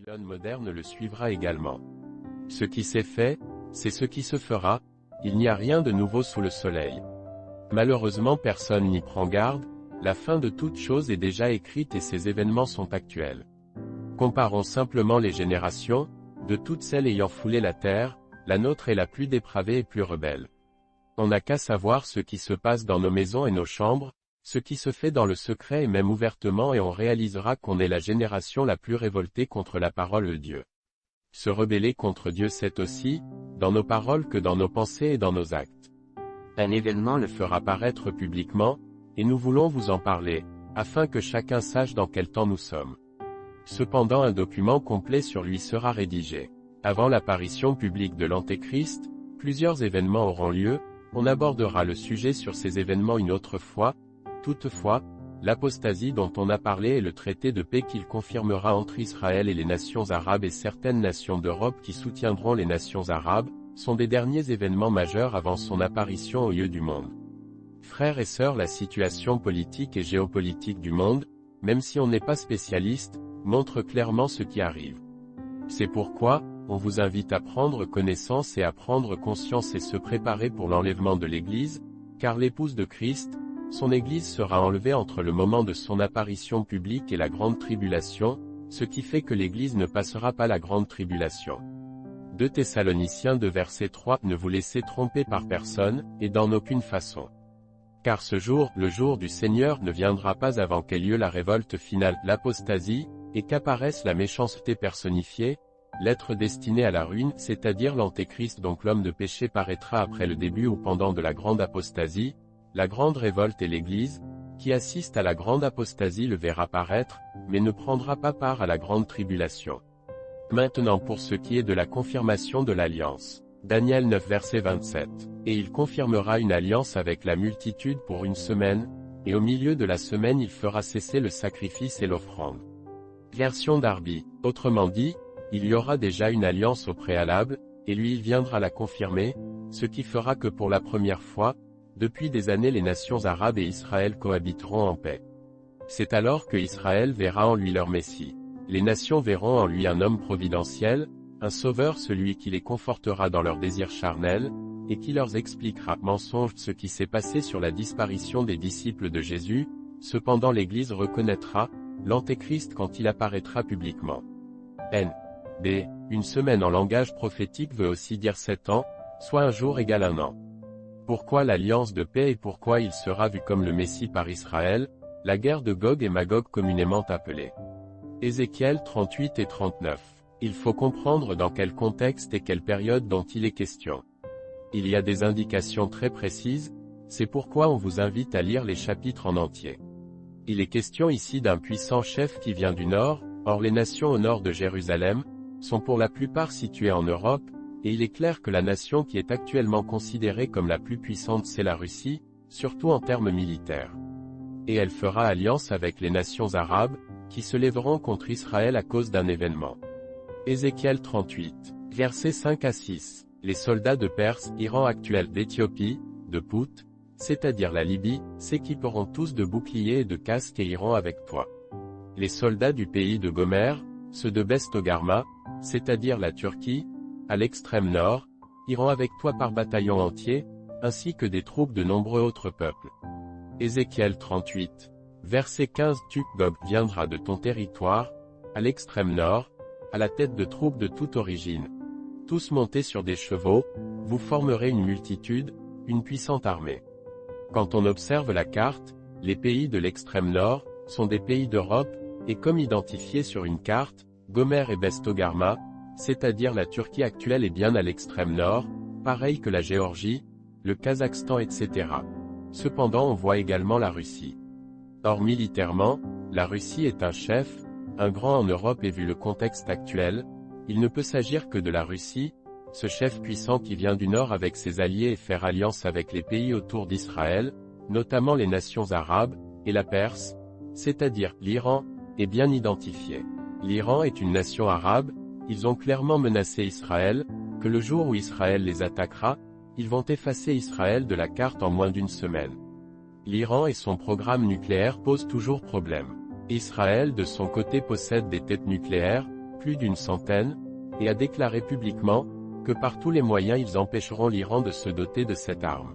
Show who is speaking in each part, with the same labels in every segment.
Speaker 1: Babylone moderne le suivra également. Ce qui s'est fait, c'est ce qui se fera, il n'y a rien de nouveau sous le soleil. Malheureusement personne n'y prend garde, la fin de toute chose est déjà écrite et ces événements sont actuels. Comparons simplement les générations, de toutes celles ayant foulé la terre, la nôtre est la plus dépravée et plus rebelle. On n'a qu'à savoir ce qui se passe dans nos maisons et nos chambres, ce qui se fait dans le secret et même ouvertement et on réalisera qu'on est la génération la plus révoltée contre la parole de Dieu. Se rebeller contre Dieu c'est aussi, dans nos paroles que dans nos pensées et dans nos actes. Un événement le fera paraître publiquement, et nous voulons vous en parler, afin que chacun sache dans quel temps nous sommes. Cependant un document complet sur lui sera rédigé. Avant l'apparition publique de l'Antéchrist, plusieurs événements auront lieu, on abordera le sujet sur ces événements une autre fois. Toutefois, l'apostasie dont on a parlé est le traité de paix qu'il confirmera entre Israël et les nations arabes et certaines nations d'Europe qui soutiendront les nations arabes, sont des derniers événements majeurs avant son apparition aux yeux du monde. Frères et sœurs, la situation politique et géopolitique du monde, même si on n'est pas spécialiste, montre clairement ce qui arrive. C'est pourquoi, on vous invite à prendre connaissance et à prendre conscience et se préparer pour l'enlèvement de l'Église, car l'épouse de Christ, son Église sera enlevée entre le moment de son apparition publique et la grande tribulation, ce qui fait que l'Église ne passera pas la grande tribulation. 2 Thessaloniciens 2 verset 3 Ne vous laissez tromper par personne, et dans aucune façon. Car ce jour, le jour du Seigneur ne viendra pas avant qu'ait lieu la révolte finale, l'apostasie, et qu'apparaisse la méchanceté personnifiée, l'être destiné à la ruine, c'est-à-dire l'Antéchrist donc l'homme de péché paraîtra après le début ou pendant de la grande apostasie, la grande révolte et l'Église, qui assiste à la grande apostasie le verra paraître, mais ne prendra pas part à la grande tribulation. Maintenant pour ce qui est de la confirmation de l'alliance. Daniel 9 verset 27. Et il confirmera une alliance avec la multitude pour une semaine, et au milieu de la semaine il fera cesser le sacrifice et l'offrande. Version Darby. Autrement dit, il y aura déjà une alliance au préalable, et lui il viendra la confirmer, ce qui fera que pour la première fois, depuis des années les nations arabes et Israël cohabiteront en paix. C'est alors que Israël verra en lui leur Messie. Les nations verront en lui un homme providentiel, un sauveur celui qui les confortera dans leurs désirs charnels, et qui leur expliquera mensonge ce qui s'est passé sur la disparition des disciples de Jésus, cependant l'Église reconnaîtra l'Antéchrist quand il apparaîtra publiquement. N.B. Une semaine en langage prophétique veut aussi dire 7 ans, soit un jour égale un an. Pourquoi l'alliance de paix et pourquoi il sera vu comme le Messie par Israël, la guerre de Gog et Magog communément appelée. Ézéchiel 38 et 39. Il faut comprendre dans quel contexte et quelle période dont il est question. Il y a des indications très précises, c'est pourquoi on vous invite à lire les chapitres en entier. Il est question ici d'un puissant chef qui vient du nord, or les nations au nord de Jérusalem, sont pour la plupart situées en Europe, et il est clair que la nation qui est actuellement considérée comme la plus puissante c'est la Russie, surtout en termes militaires. Et elle fera alliance avec les nations arabes, qui se lèveront contre Israël à cause d'un événement. Ézéchiel 38, versets 5 à 6. Les soldats de Perse, Iran actuel d'Éthiopie, de Pout, c'est-à-dire la Libye, s'équiperont tous de boucliers et de casques et iront avec toi. Les soldats du pays de Gomer, ceux de Bestogarma, c'est-à-dire la Turquie, à l'extrême nord, iront avec toi par bataillon entier, ainsi que des troupes de nombreux autres peuples. Ézéchiel 38, verset 15 Tu, Gog, viendra de ton territoire, à l'extrême nord, à la tête de troupes de toute origine. Tous montés sur des chevaux, vous formerez une multitude, une puissante armée. Quand on observe la carte, les pays de l'extrême nord, sont des pays d'Europe, et comme identifiés sur une carte, Gomer et Bestogarma, c'est-à-dire la Turquie actuelle est bien à l'extrême nord, pareil que la Géorgie, le Kazakhstan etc. Cependant on voit également la Russie. Or militairement, la Russie est un chef, un grand en Europe et vu le contexte actuel, il ne peut s'agir que de la Russie, ce chef puissant qui vient du nord avec ses alliés et faire alliance avec les pays autour d'Israël, notamment les nations arabes, et la Perse, c'est-à-dire l'Iran, est bien identifié. L'Iran est une nation arabe, ils ont clairement menacé Israël, que le jour où Israël les attaquera, ils vont effacer Israël de la carte en moins d'une semaine. L'Iran et son programme nucléaire posent toujours problème. Israël de son côté possède des têtes nucléaires, plus d'une centaine, et a déclaré publiquement que par tous les moyens ils empêcheront l'Iran de se doter de cette arme.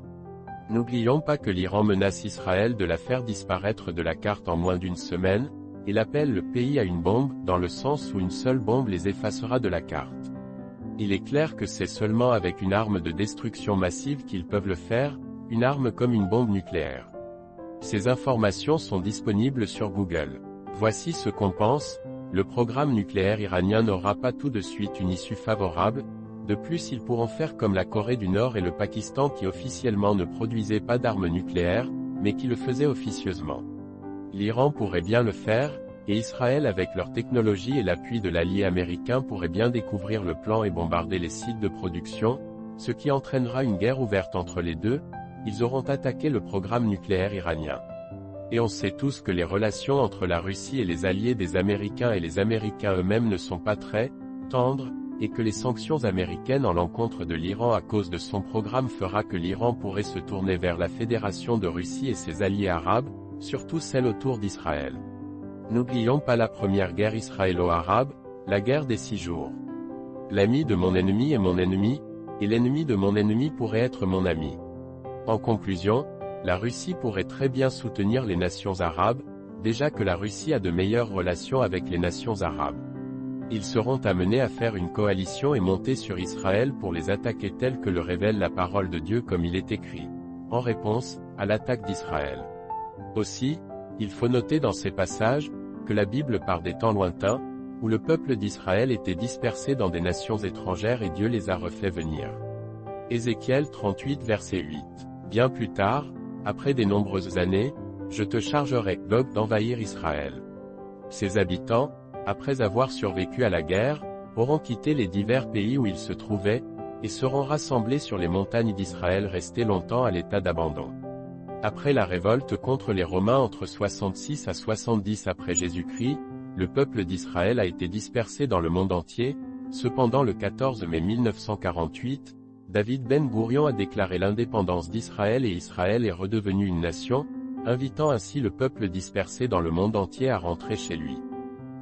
Speaker 1: N'oublions pas que l'Iran menace Israël de la faire disparaître de la carte en moins d'une semaine, et l'appelle le pays à une bombe, dans le sens où une seule bombe les effacera de la carte. Il est clair que c'est seulement avec une arme de destruction massive qu'ils peuvent le faire, une arme comme une bombe nucléaire. Ces informations sont disponibles sur Google. Voici ce qu'on pense: le programme nucléaire iranien n'aura pas tout de suite une issue favorable. De plus, ils pourront faire comme la Corée du Nord et le Pakistan qui officiellement ne produisaient pas d'armes nucléaires, mais qui le faisaient officieusement. L'Iran pourrait bien le faire, et Israël avec leur technologie et l'appui de l'allié américain pourrait bien découvrir le plan et bombarder les sites de production, ce qui entraînera une guerre ouverte entre les deux. Ils auront attaqué le programme nucléaire iranien. Et on sait tous que les relations entre la Russie et les alliés des Américains et les Américains eux-mêmes ne sont pas très tendres, et que les sanctions américaines en l'encontre de l'Iran à cause de son programme fera que l'Iran pourrait se tourner vers la Fédération de Russie et ses alliés arabes, surtout celle autour d'Israël. N'oublions pas la première guerre israélo-arabe, la guerre des 6 jours. L'ami de mon ennemi est mon ennemi, et l'ennemi de mon ennemi pourrait être mon ami. En conclusion, la Russie pourrait très bien soutenir les nations arabes, déjà que la Russie a de meilleures relations avec les nations arabes. Ils seront amenés à faire une coalition et monter sur Israël pour les attaquer tel que le révèle la parole de Dieu comme il est écrit, en réponse à l'attaque d'Israël. Aussi, il faut noter dans ces passages, que la Bible part des temps lointains, où le peuple d'Israël était dispersé dans des nations étrangères et Dieu les a refait venir. Ézéchiel 38 verset 8. Bien plus tard, après des nombreuses années, je te chargerai, Gog, d'envahir Israël. Ses habitants, après avoir survécu à la guerre, auront quitté les divers pays où ils se trouvaient, et seront rassemblés sur les montagnes d'Israël restées longtemps à l'état d'abandon. Après la révolte contre les Romains entre 66 à 70 après Jésus-Christ, le peuple d'Israël a été dispersé dans le monde entier. Cependant le 14 mai 1948, David Ben-Gourion a déclaré l'indépendance d'Israël et Israël est redevenu une nation, invitant ainsi le peuple dispersé dans le monde entier à rentrer chez lui.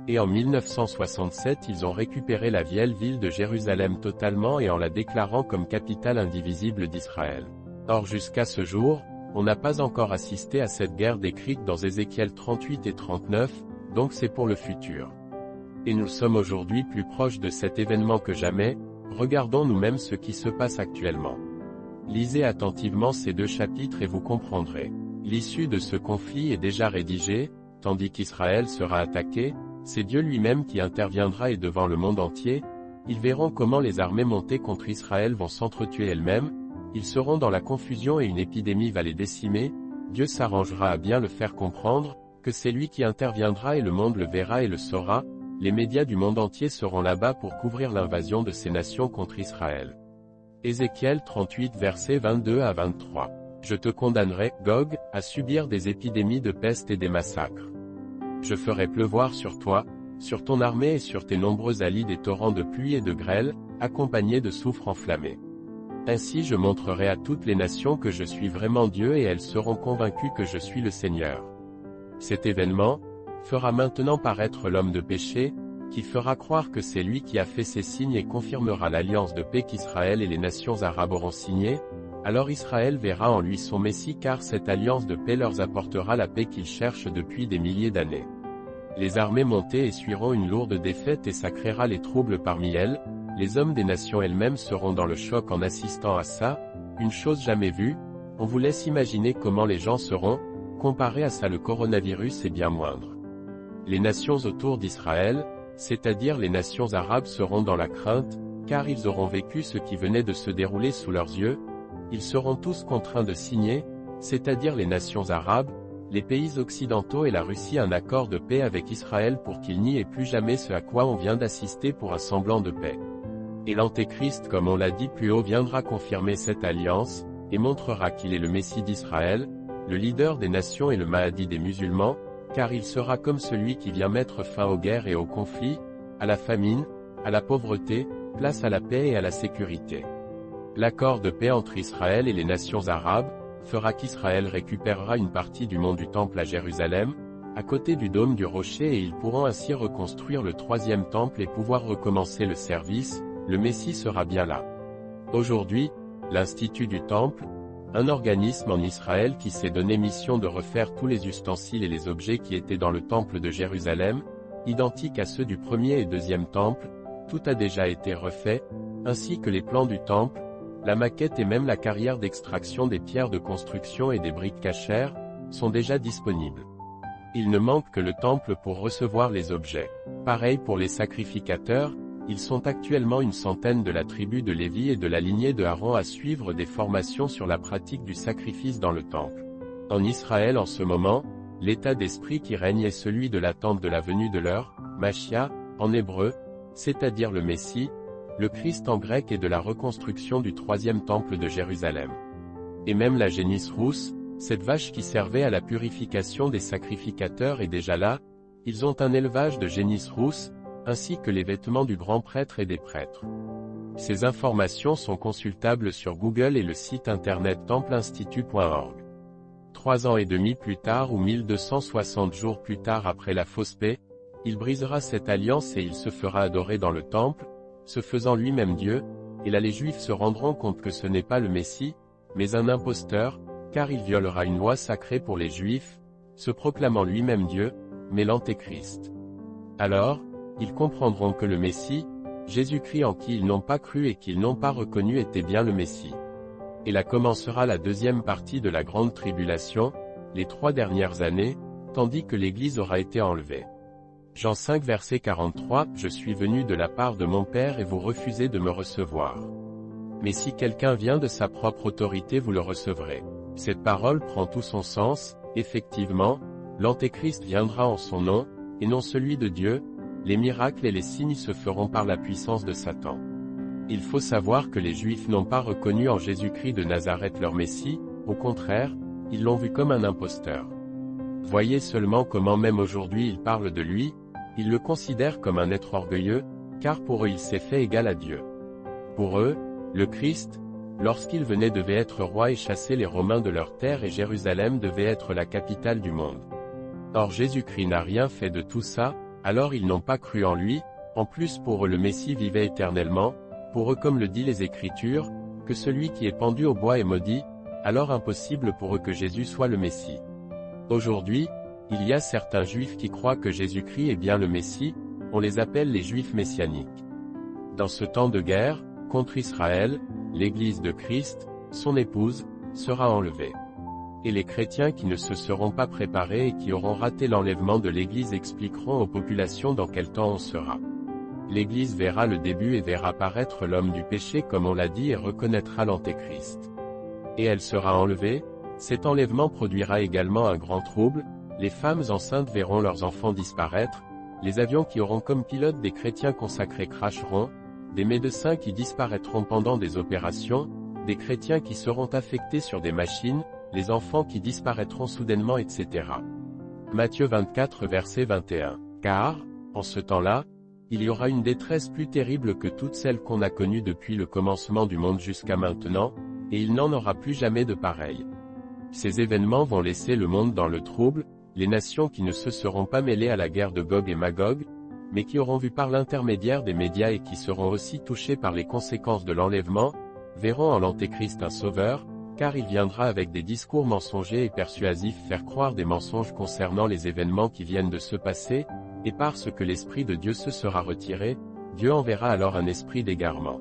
Speaker 1: Et en 1967 ils ont récupéré la vieille ville de Jérusalem totalement et en la déclarant comme capitale indivisible d'Israël. Or jusqu'à ce jour, on n'a pas encore assisté à cette guerre décrite dans Ézéchiel 38 et 39, donc c'est pour le futur. Et nous sommes aujourd'hui plus proches de cet événement que jamais. Regardons nous-mêmes ce qui se passe actuellement. Lisez attentivement ces 2 chapitres et vous comprendrez. L'issue de ce conflit est déjà rédigée, tandis qu'Israël sera attaqué, c'est Dieu lui-même qui interviendra et devant le monde entier, ils verront comment les armées montées contre Israël vont s'entretuer elles-mêmes, ils seront dans la confusion et une épidémie va les décimer. Dieu s'arrangera à bien le faire comprendre, que c'est lui qui interviendra et le monde le verra et le saura. Les médias du monde entier seront là-bas pour couvrir l'invasion de ces nations contre Israël. Ézéchiel 38 versets 22 à 23. Je te condamnerai, Gog, à subir des épidémies de peste et des massacres. Je ferai pleuvoir sur toi, sur ton armée et sur tes nombreux alliés des torrents de pluie et de grêle, accompagnés de soufre enflammé. Ainsi je montrerai à toutes les nations que je suis vraiment Dieu et elles seront convaincues que je suis le Seigneur. Cet événement fera maintenant paraître l'homme de péché, qui fera croire que c'est lui qui a fait ces signes et confirmera l'alliance de paix qu'Israël et les nations arabes auront signée. Alors Israël verra en lui son Messie car cette alliance de paix leur apportera la paix qu'ils cherchent depuis des milliers d'années. Les armées montées essuieront une lourde défaite et ça créera les troubles parmi elles. Les hommes des nations elles-mêmes seront dans le choc en assistant à ça, une chose jamais vue. On vous laisse imaginer comment les gens seront. Comparé à ça, le coronavirus est bien moindre. Les nations autour d'Israël, c'est-à-dire les nations arabes, seront dans la crainte, car ils auront vécu ce qui venait de se dérouler sous leurs yeux. Ils seront tous contraints de signer, c'est-à-dire les nations arabes, les pays occidentaux et la Russie, un accord de paix avec Israël pour qu'il n'y ait plus jamais ce à quoi on vient d'assister pour un semblant de paix. Et l'Antéchrist, comme on l'a dit plus haut, viendra confirmer cette alliance, et montrera qu'il est le Messie d'Israël, le leader des nations et le Mahdi des musulmans, car il sera comme celui qui vient mettre fin aux guerres et aux conflits, à la famine, à la pauvreté, place à la paix et à la sécurité. L'accord de paix entre Israël et les nations arabes fera qu'Israël récupérera une partie du mont du Temple à Jérusalem, à côté du dôme du rocher et ils pourront ainsi reconstruire le troisième temple et pouvoir recommencer le service, le Messie sera bien là. Aujourd'hui, l'Institut du Temple, un organisme en Israël qui s'est donné mission de refaire tous les ustensiles et les objets qui étaient dans le temple de Jérusalem, identiques à ceux du premier et deuxième temple, tout a déjà été refait, ainsi que les plans du temple, la maquette et même la carrière d'extraction des pierres de construction et des briques cachères, sont déjà disponibles. Il ne manque que le temple pour recevoir les objets. Pareil pour les sacrificateurs, ils sont actuellement une centaine de la tribu de Lévi et de la lignée de Aaron à suivre des formations sur la pratique du sacrifice dans le temple. En Israël en ce moment, l'état d'esprit qui règne est celui de l'attente de la venue de leur Machia, en hébreu, c'est-à-dire le Messie, le Christ en grec et de la reconstruction du troisième temple de Jérusalem. Et même la génisse rousse, cette vache qui servait à la purification des sacrificateurs est déjà là, ils ont un élevage de génisses rousses, ainsi que les vêtements du grand prêtre et des prêtres. Ces informations sont consultables sur Google et le site internet templeinstitut.org. 3 ans et demi plus tard ou 1260 jours plus tard après la fausse paix, il brisera cette alliance et il se fera adorer dans le temple, se faisant lui-même Dieu, et là les Juifs se rendront compte que ce n'est pas le Messie, mais un imposteur, car il violera une loi sacrée pour les Juifs, se proclamant lui-même Dieu, mais l'Antéchrist. Alors, ils comprendront que le Messie, Jésus-Christ en qui ils n'ont pas cru et qu'ils n'ont pas reconnu était bien le Messie. Et là commencera la deuxième partie de la grande tribulation, les 3 dernières années, tandis que l'Église aura été enlevée. Jean 5 verset 43, « Je suis venu de la part de mon Père et vous refusez de me recevoir. Mais si quelqu'un vient de sa propre autorité vous le recevrez. » Cette parole prend tout son sens, effectivement, l'Antéchrist viendra en son nom, et non celui de Dieu, les miracles et les signes se feront par la puissance de Satan. Il faut savoir que les Juifs n'ont pas reconnu en Jésus-Christ de Nazareth leur Messie, au contraire, ils l'ont vu comme un imposteur. Voyez seulement comment même aujourd'hui ils parlent de lui, ils le considèrent comme un être orgueilleux, car pour eux il s'est fait égal à Dieu. Pour eux, le Christ, lorsqu'il venait devait être roi et chasser les Romains de leur terre et Jérusalem devait être la capitale du monde. Or Jésus-Christ n'a rien fait de tout ça, alors ils n'ont pas cru en lui, en plus pour eux le Messie vivait éternellement, pour eux comme le dit les Écritures, que celui qui est pendu au bois est maudit, alors impossible pour eux que Jésus soit le Messie. Aujourd'hui, il y a certains Juifs qui croient que Jésus-Christ est bien le Messie, on les appelle les Juifs messianiques. Dans ce temps de guerre, contre Israël, l'Église de Christ, son épouse, sera enlevée. Et les chrétiens qui ne se seront pas préparés et qui auront raté l'enlèvement de l'Église expliqueront aux populations dans quel temps on sera. L'Église verra le début et verra paraître l'homme du péché comme on l'a dit et reconnaîtra l'Antéchrist. Et elle sera enlevée, cet enlèvement produira également un grand trouble, les femmes enceintes verront leurs enfants disparaître, les avions qui auront comme pilote des chrétiens consacrés cracheront, des médecins qui disparaîtront pendant des opérations, des chrétiens qui seront affectés sur des machines, les enfants qui disparaîtront soudainement etc. Matthieu 24 verset 21. Car, en ce temps-là, il y aura une détresse plus terrible que toutes celles qu'on a connues depuis le commencement du monde jusqu'à maintenant, et il n'en aura plus jamais de pareil. Ces événements vont laisser le monde dans le trouble, les nations qui ne se seront pas mêlées à la guerre de Gog et Magog, mais qui auront vu par l'intermédiaire des médias et qui seront aussi touchés par les conséquences de l'enlèvement, verront en l'Antéchrist un sauveur, car il viendra avec des discours mensongers et persuasifs faire croire des mensonges concernant les événements qui viennent de se passer, et parce que l'Esprit de Dieu se sera retiré, Dieu enverra alors un esprit d'égarement.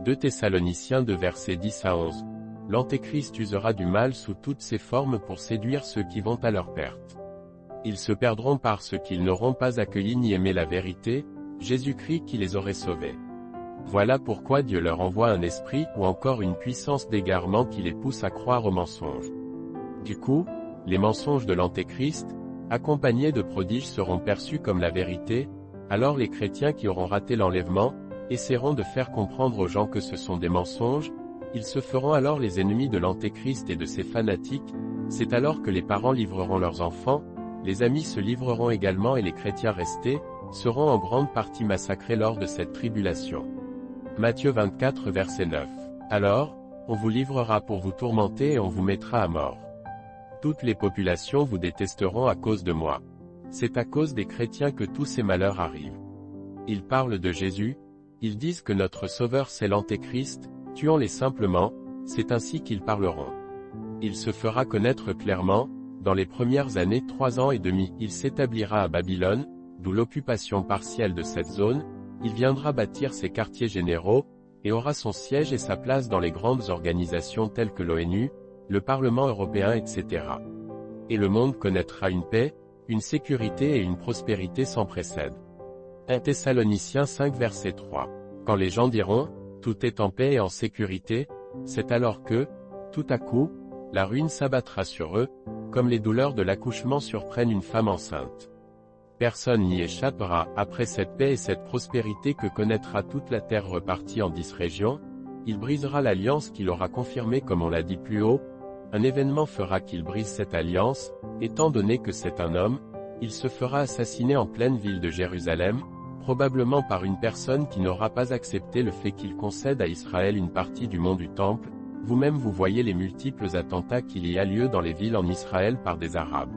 Speaker 1: 2 Thessaloniciens 2 versets 10 à 11. L'Antéchrist usera du mal sous toutes ses formes pour séduire ceux qui vont à leur perte. Ils se perdront parce qu'ils n'auront pas accueilli ni aimé la vérité, Jésus-Christ qui les aurait sauvés. Voilà pourquoi Dieu leur envoie un esprit ou encore une puissance d'égarement qui les pousse à croire aux mensonges. Du coup, les mensonges de l'Antéchrist, accompagnés de prodiges seront perçus comme la vérité, alors les chrétiens qui auront raté l'enlèvement, essaieront de faire comprendre aux gens que ce sont des mensonges, ils se feront alors les ennemis de l'Antéchrist et de ses fanatiques, c'est alors que les parents livreront leurs enfants, les amis se livreront également et les chrétiens restés, seront en grande partie massacrés lors de cette tribulation. Matthieu 24 verset 9. Alors, on vous livrera pour vous tourmenter et on vous mettra à mort. Toutes les populations vous détesteront à cause de moi. c'est à cause des chrétiens que tous ces malheurs arrivent. Ils parlent de Jésus, ils disent que notre Sauveur c'est l'Antéchrist, tuons-les simplement, c'est ainsi qu'ils parleront. Il se fera connaître clairement, dans les premières années 3 ans et demi, il s'établira à Babylone, d'où l'occupation partielle de cette zone, il viendra bâtir ses quartiers généraux, et aura son siège et sa place dans les grandes organisations telles que l'ONU, le Parlement européen etc. Et le monde connaîtra une paix, une sécurité et une prospérité sans précédent. 1 Thessaloniciens 5 verset 3. Quand les gens diront « Tout est en paix et en sécurité », c'est alors que, tout à coup, la ruine s'abattra sur eux, comme les douleurs de l'accouchement surprennent une femme enceinte. Personne n'y échappera, après cette paix et cette prospérité que connaîtra toute la terre repartie en 10 régions, il brisera l'alliance qu'il aura confirmée comme on l'a dit plus haut, un événement fera qu'il brise cette alliance, étant donné que c'est un homme, il se fera assassiner en pleine ville de Jérusalem, probablement par une personne qui n'aura pas accepté le fait qu'il concède à Israël une partie du mont du Temple, vous-même vous voyez les multiples attentats qu'il y a lieu dans les villes en Israël par des Arabes.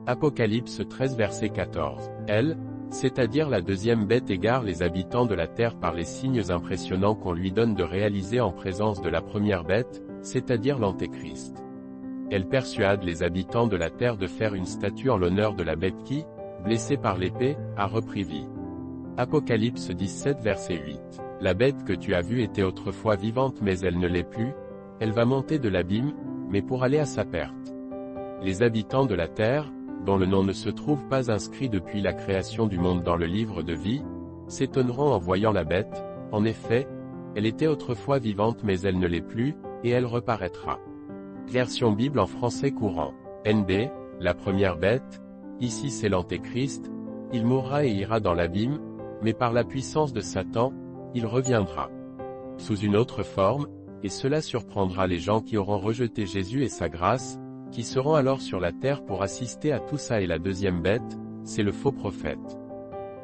Speaker 1: Apocalypse 13 verset 14. Elle, c'est-à-dire la deuxième bête égare les habitants de la terre par les signes impressionnants qu'on lui donne de réaliser en présence de la première bête, c'est-à-dire l'Antéchrist. Elle persuade les habitants de la terre de faire une statue en l'honneur de la bête qui, blessée par l'épée, a repris vie. Apocalypse 17 verset 8. La bête que tu as vue était autrefois vivante mais elle ne l'est plus, elle va monter de l'abîme, mais pour aller à sa perte. Les habitants de la terre, dont le nom ne se trouve pas inscrit depuis la création du monde dans le livre de vie, s'étonneront en voyant la bête, en effet, elle était autrefois vivante mais elle ne l'est plus, et elle reparaîtra. Version Bible en français courant. NB, la première bête, ici c'est l'Antéchrist, il mourra et ira dans l'abîme, mais par la puissance de Satan, il reviendra. Sous une autre forme, et cela surprendra les gens qui auront rejeté Jésus et sa grâce, qui seront alors sur la terre pour assister à tout ça et la deuxième bête, c'est le faux prophète.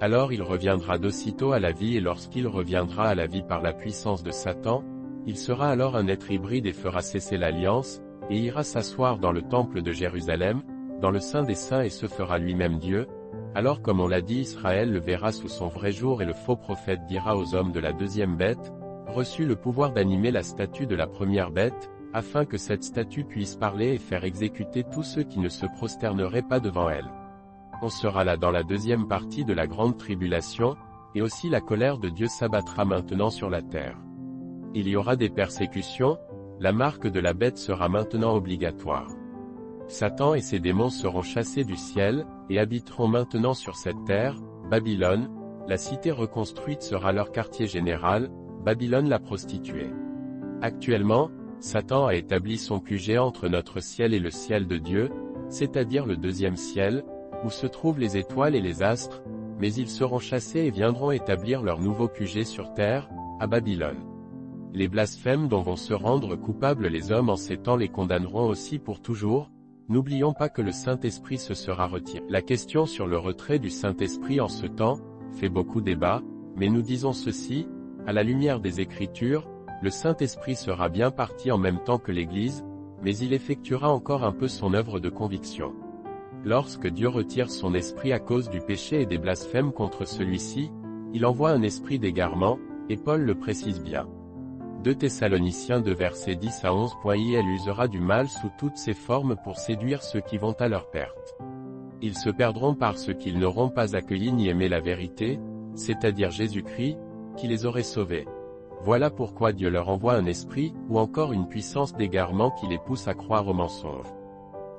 Speaker 1: Alors il reviendra d'aussitôt à la vie et lorsqu'il reviendra à la vie par la puissance de Satan, il sera alors un être hybride et fera cesser l'alliance, et ira s'asseoir dans le temple de Jérusalem, dans le Saint des Saints et se fera lui-même Dieu. Alors comme on l'a dit Israël le verra sous son vrai jour et le faux prophète dira aux hommes de la deuxième bête, reçut le pouvoir d'animer la statue de la première bête, afin que cette statue puisse parler et faire exécuter tous ceux qui ne se prosterneraient pas devant elle. On sera là dans la deuxième partie de la grande tribulation, et aussi la colère de Dieu s'abattra maintenant sur la terre. Il y aura des persécutions, la marque de la bête sera maintenant obligatoire. Satan et ses démons seront chassés du ciel, et habiteront maintenant sur cette terre, Babylone, la cité reconstruite sera leur quartier général, Babylone la prostituée. Actuellement, Satan a établi son QG entre notre ciel et le ciel de Dieu, c'est-à-dire le deuxième ciel, où se trouvent les étoiles et les astres, mais ils seront chassés et viendront établir leur nouveau QG sur terre, à Babylone. Les blasphèmes dont vont se rendre coupables les hommes en ces temps les condamneront aussi pour toujours. N'oublions pas que le Saint-Esprit se sera retiré. La question sur le retrait du Saint-Esprit en ce temps fait beaucoup débat, mais nous disons ceci, à la lumière des Écritures, le Saint-Esprit sera bien parti en même temps que l'Église, mais il effectuera encore un peu son œuvre de conviction. Lorsque Dieu retire son esprit à cause du péché et des blasphèmes contre celui-ci, il envoie un esprit d'égarement, et Paul le précise bien. 2 Thessaloniciens 2 versets 10 à 11. Il usera du mal sous toutes ses formes pour séduire ceux qui vont à leur perte. Ils se perdront parce qu'ils n'auront pas accueilli ni aimé la vérité, c'est-à-dire Jésus-Christ, qui les aurait sauvés. Voilà pourquoi Dieu leur envoie un esprit, ou encore une puissance d'égarement qui les pousse à croire au mensonge.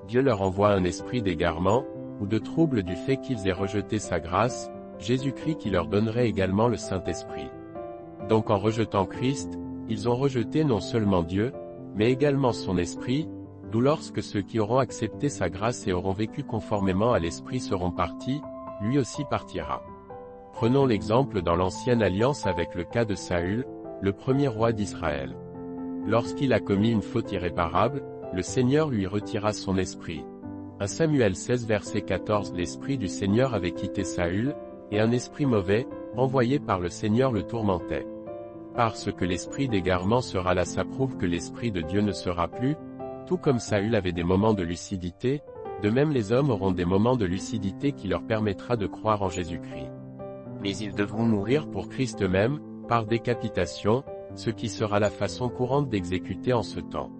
Speaker 1: Dieu leur envoie un esprit d'égarement, ou de trouble du fait qu'ils aient rejeté sa grâce, Jésus-Christ qui leur donnerait également le Saint-Esprit. Donc en rejetant Christ, ils ont rejeté non seulement Dieu, mais également son esprit, d'où lorsque ceux qui auront accepté sa grâce et auront vécu conformément à l'esprit seront partis, lui aussi partira. Prenons l'exemple dans l'Ancienne Alliance avec le cas de Saül, le premier roi d'Israël. Lorsqu'il a commis une faute irréparable, le Seigneur lui retira son esprit. 1 Samuel 16 verset 14. L'esprit du Seigneur avait quitté Saül, et un esprit mauvais, envoyé par le Seigneur le tourmentait. Parce que l'esprit d'égarement sera là, ça prouve que l'esprit de Dieu ne sera plus, tout comme Saül avait des moments de lucidité, De même les hommes auront des moments de lucidité qui leur permettra de croire en Jésus-Christ. Mais ils devront mourir pour Christ eux-mêmes, par décapitation, ce qui sera la façon courante d'exécuter en ce temps.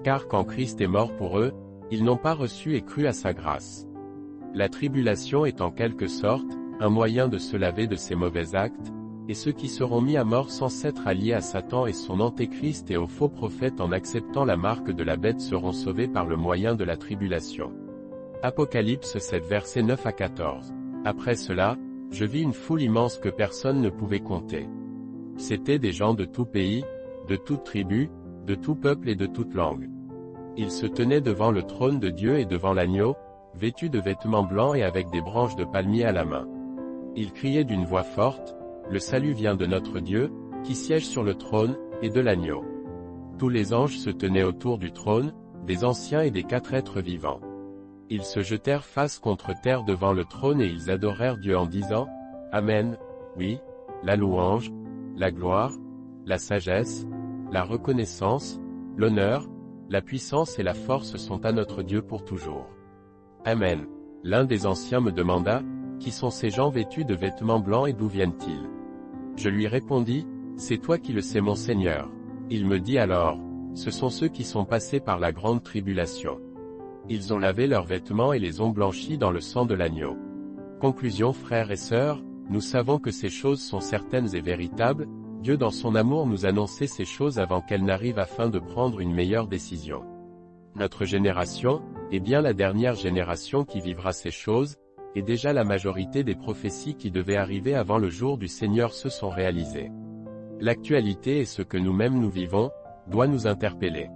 Speaker 1: Car quand Christ est mort pour eux, ils n'ont pas reçu et cru à sa grâce. La tribulation est en quelque sorte, un moyen de se laver de ses mauvais actes, et ceux qui seront mis à mort sans s'être alliés à Satan et son antéchrist et aux faux prophètes en acceptant la marque de la bête seront sauvés par le moyen de la tribulation. Apocalypse 7 versets 9 à 14. Après cela, je vis une foule immense que personne ne pouvait compter. C'étaient des gens de tout pays, de toute tribu, de tout peuple et de toute langue. Ils se tenaient devant le trône de Dieu et devant l'agneau, vêtus de vêtements blancs et avec des branches de palmier à la main. Ils criaient d'une voix forte, « Le salut vient de notre Dieu, qui siège sur le trône, et de l'agneau. » Tous les anges se tenaient autour du trône, des anciens et des 4 êtres vivants. Ils se jetèrent face contre terre devant le trône et ils adorèrent Dieu en disant, « Amen, oui, la louange, la gloire, la sagesse, la reconnaissance, l'honneur, la puissance et la force sont à notre Dieu pour toujours. Amen. » L'un des anciens me demanda, « Qui sont ces gens vêtus de vêtements blancs et d'où viennent-ils » Je lui répondis, « C'est toi qui le sais mon Seigneur. » Il me dit alors, « Ce sont ceux qui sont passés par la grande tribulation. Ils ont lavé leurs vêtements et les ont blanchis dans le sang de l'agneau. » Conclusion frères et sœurs, nous savons que ces choses sont certaines et véritables, Dieu dans son amour nous annonçait ces choses avant qu'elles n'arrivent afin de prendre une meilleure décision. Notre génération, est bien la dernière génération qui vivra ces choses, et déjà la majorité des prophéties qui devaient arriver avant le jour du Seigneur se sont réalisées. L'actualité et ce que nous-mêmes nous vivons, doit nous interpeller.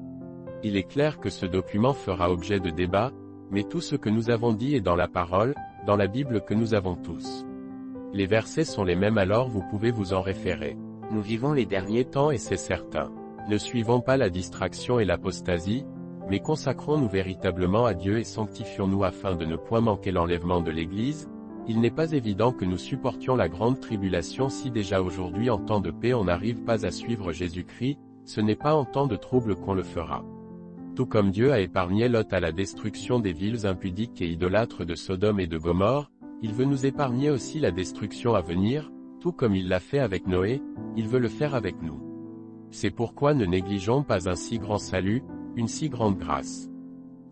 Speaker 1: Il est clair que ce document fera objet de débat, mais tout ce que nous avons dit est dans la parole, dans la Bible que nous avons tous. Les versets sont les mêmes alors vous pouvez vous en référer. Nous vivons les derniers temps et c'est certain. Ne suivons pas la distraction et l'apostasie, mais consacrons-nous véritablement à Dieu et sanctifions-nous afin de ne point manquer l'enlèvement de l'Église. Il n'est pas évident que nous supportions la grande tribulation si déjà aujourd'hui en temps de paix on n'arrive pas à suivre Jésus-Christ, ce n'est pas en temps de trouble qu'on le fera. Tout comme Dieu a épargné Lot à la destruction des villes impudiques et idolâtres de Sodome et de Gomorrhe, il veut nous épargner aussi la destruction à venir, tout comme il l'a fait avec Noé, il veut le faire avec nous. C'est pourquoi ne négligeons pas un si grand salut, une si grande grâce.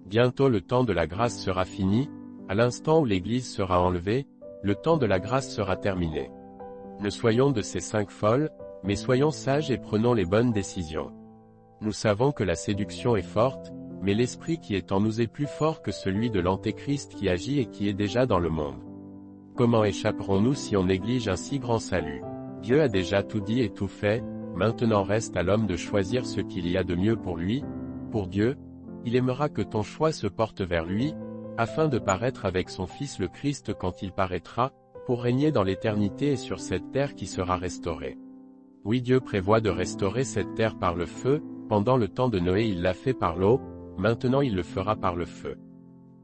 Speaker 1: Bientôt le temps de la grâce sera fini, à l'instant où l'Église sera enlevée, le temps de la grâce sera terminé. Ne soyons de ces 5 folles, mais soyons sages et prenons les bonnes décisions. Nous savons que la séduction est forte, mais l'esprit qui est en nous est plus fort que celui de l'Antéchrist qui agit et qui est déjà dans le monde. Comment échapperons-nous si on néglige un si grand salut? Dieu a déjà tout dit et tout fait, maintenant reste à l'homme de choisir ce qu'il y a de mieux pour lui. Pour Dieu, il aimera que ton choix se porte vers lui, afin de paraître avec son Fils le Christ quand il paraîtra, pour régner dans l'éternité et sur cette terre qui sera restaurée. Oui, Dieu prévoit de restaurer cette terre par le feu, pendant le temps de Noé il l'a fait par l'eau, maintenant il le fera par le feu.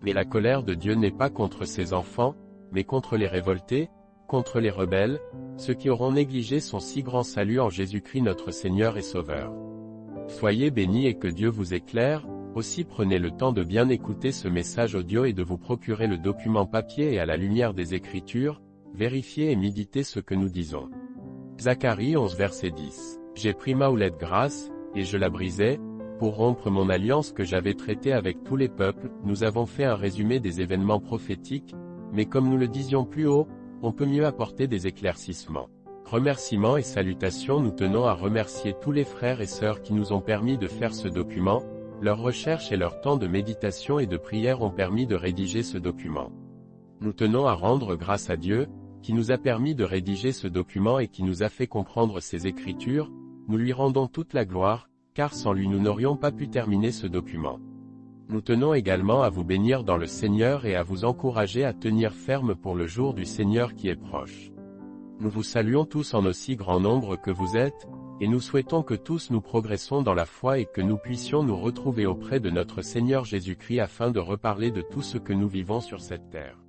Speaker 1: Mais la colère de Dieu n'est pas contre ses enfants, mais contre les révoltés, contre les rebelles, ceux qui auront négligé son si grand salut en Jésus-Christ notre Seigneur et Sauveur. Soyez bénis et que Dieu vous éclaire, aussi prenez le temps de bien écouter ce message audio et de vous procurer le document papier et à la lumière des Écritures, vérifiez et méditez ce que nous disons. Zacharie 11 verset 10. J'ai pris ma houlette grasse, et je la brisai, pour rompre mon alliance que j'avais traitée avec tous les peuples. Nous avons fait un résumé des événements prophétiques, mais comme nous le disions plus haut, on peut mieux apporter des éclaircissements. Remerciements et salutations. Nous tenons à remercier tous les frères et sœurs qui nous ont permis de faire ce document, leurs recherches et leur temps de méditation et de prière ont permis de rédiger ce document. Nous tenons à rendre grâce à Dieu, qui nous a permis de rédiger ce document et qui nous a fait comprendre ces Écritures. Nous lui rendons toute la gloire, car sans lui nous n'aurions pas pu terminer ce document. Nous tenons également à vous bénir dans le Seigneur et à vous encourager à tenir ferme pour le jour du Seigneur qui est proche. Nous vous saluons tous en aussi grand nombre que vous êtes, et nous souhaitons que tous nous progressons dans la foi et que nous puissions nous retrouver auprès de notre Seigneur Jésus-Christ afin de reparler de tout ce que nous vivons sur cette terre.